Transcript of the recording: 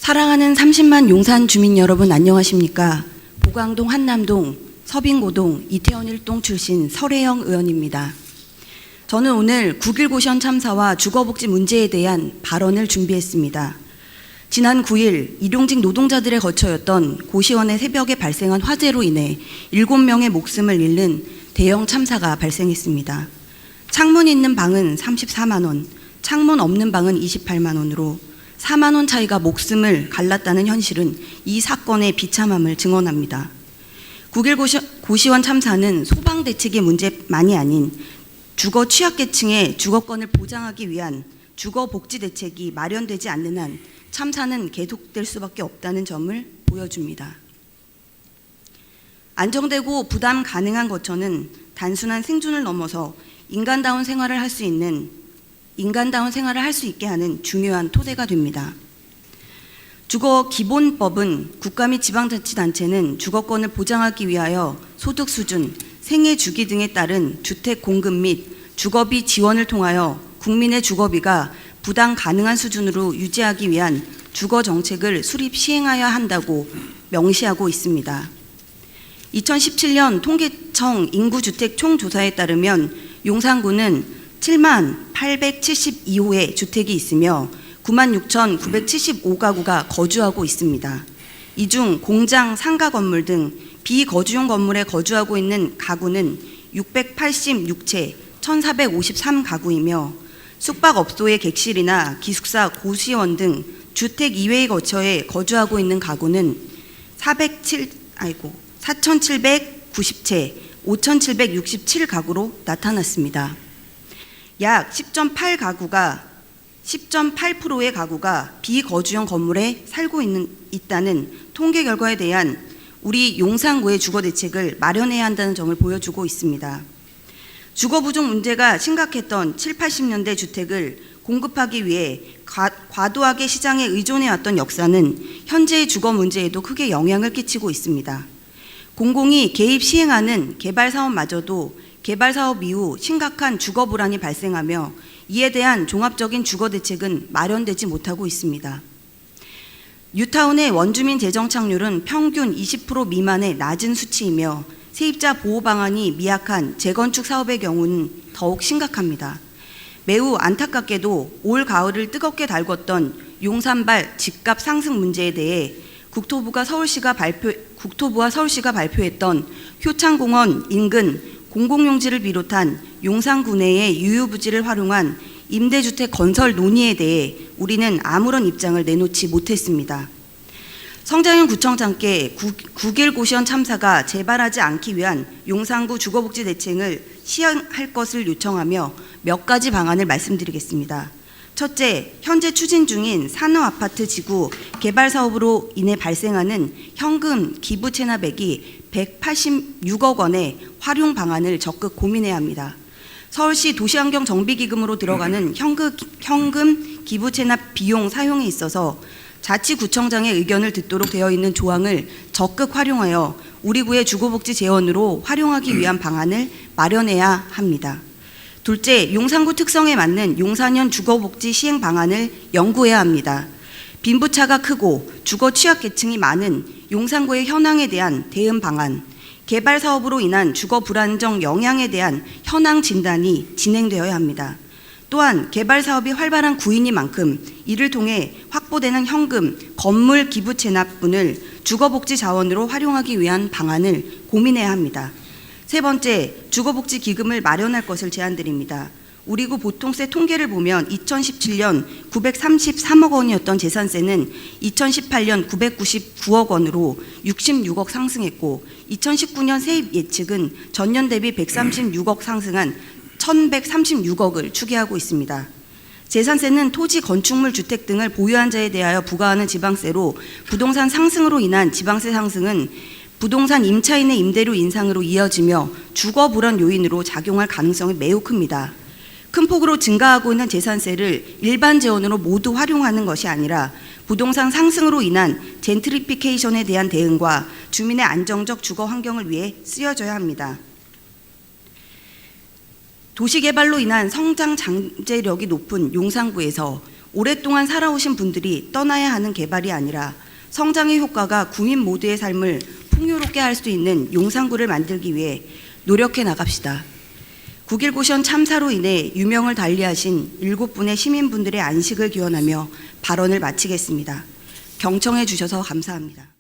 사랑하는 30만 용산 주민 여러분 안녕하십니까? 보강동 한남동 서빙고동 이태원 1동 출신 설혜영 의원입니다. 저는 오늘 9.1 고시원 참사와 주거복지 문제에 대한 발언을 준비했습니다. 지난 9일 일용직 노동자들의 거처였던 고시원의 새벽에 발생한 화재로 인해 7명의 목숨을 잃는 대형 참사가 발생했습니다. 창문 있는 방은 34만 원, 창문 없는 방은 28만 원으로 4만 원 차이가 목숨을 갈랐다는 현실은 이 사건의 비참함을 증언합니다. 9.1 고시원 참사는 소방 대책의 문제만이 아닌 주거 취약계층의 주거권을 보장하기 위한 주거복지 대책이 마련되지 않는 한 참사는 계속될 수밖에 없다는 점을 보여줍니다. 안정되고 부담 가능한 거처는 단순한 생존을 넘어서 인간다운 생활을 할 수 있게 하는 중요한 토대가 됩니다. 주거기본법은 국가 및 지방자치단체는 주거권을 보장하기 위하여 소득 수준, 생애 주기 등에 따른 주택 공급 및 주거비 지원을 통하여 국민의 주거비가 부담 가능한 수준으로 유지하기 위한 주거 정책을 수립 시행하여야 한다고 명시하고 있습니다. 2017년 통계청 인구주택 총조사에 따르면 용산구는 7만 872호의 주택이 있으며 96,975가구가 거주하고 있습니다. 이 중 공장, 상가 건물 등 비거주용 건물에 거주하고 있는 가구는 686채 1,453가구이며 숙박업소의 객실이나 기숙사, 고시원 등 주택 이외의 거처에 거주하고 있는 가구는 4,790채 5,767가구로 나타났습니다. 약 10.8%의 가구가 비거주용 건물에 살고 있다는 통계 결과에 대한 우리 용산구의 주거 대책을 마련해야 한다는 점을 보여주고 있습니다. 주거 부족 문제가 심각했던 7, 80년대 주택을 공급하기 위해 과도하게 시장에 의존해왔던 역사는 현재의 주거 문제에도 크게 영향을 끼치고 있습니다. 공공이 개입 시행하는 개발사업마저도 개발사업 이후 심각한 주거 불안이 발생하며 이에 대한 종합적인 주거 대책은 마련되지 못하고 있습니다. 뉴타운의 원주민 재정 착률은 평균 20% 미만의 낮은 수치이며 세입자 보호 방안이 미약한 재건축 사업의 경우는 더욱 심각합니다. 매우 안타깝게도 올 가을을 뜨겁게 달궜던 용산발 집값 상승 문제에 대해 국토부와 서울시가 발표했던 효창공원 인근 공공용지를 비롯한 용산구 내의 유유부지를 활용한 임대주택 건설 논의에 대해 우리는 아무런 입장을 내놓지 못했습니다. 성장현 구청장께 9.1 고시원 참사가 재발하지 않기 위한 용산구 주거복지 대책을 시행할 것을 요청하며 몇 가지 방안을 말씀드리겠습니다. 첫째, 현재 추진 중인 산업아파트 지구 개발 사업으로 인해 발생하는 현금 기부 체납액이 186억 원의 활용 방안을 적극 고민해야 합니다. 서울시 도시환경정비기금으로 들어가는 현금 기부 체납 비용 사용에 있어서 자치구청장의 의견을 듣도록 되어 있는 조항을 적극 활용하여 우리 구의 주거복지 재원으로 활용하기 위한 방안을 마련해야 합니다. 둘째, 용산구 특성에 맞는 용산형 주거복지 시행 방안을 연구해야 합니다. 빈부차가 크고 주거 취약계층이 많은 용산구의 현황에 대한 대응 방안, 개발 사업으로 인한 주거 불안정 영향에 대한 현황 진단이 진행되어야 합니다. 또한 개발 사업이 활발한 구이니만큼 이를 통해 확보되는 현금, 건물 기부 체납분을 주거복지 자원으로 활용하기 위한 방안을 고민해야 합니다. 세 번째, 주거복지 기금을 마련할 것을 제안드립니다. 우리 구 보통세 통계를 보면 2017년 933억 원이었던 재산세는 2018년 999억 원으로 66억 상승했고 2019년 세입 예측은 전년 대비 136억 상승한 1136억을 추계하고 있습니다. 재산세는 토지, 건축물, 주택 등을 보유한 자에 대하여 부과하는 지방세로 부동산 상승으로 인한 지방세 상승은 부동산 임차인의 임대료 인상으로 이어지며 주거 불안 요인으로 작용할 가능성이 매우 큽니다. 큰 폭으로 증가하고 있는 재산세를 일반 재원으로 모두 활용하는 것이 아니라 부동산 상승으로 인한 젠트리피케이션에 대한 대응과 주민의 안정적 주거 환경을 위해 쓰여져야 합니다. 도시개발로 인한 성장 잠재력이 높은 용산구에서 오랫동안 살아오신 분들이 떠나야 하는 개발이 아니라 성장의 효과가 구민 모두의 삶을 풍요롭게 할 수 있는 용산구를 만들기 위해 노력해 나갑시다. 9.1 고시원 참사로 인해 유명을 달리하신 7분의 시민분들의 안식을 기원하며 발언을 마치겠습니다. 경청해 주셔서 감사합니다.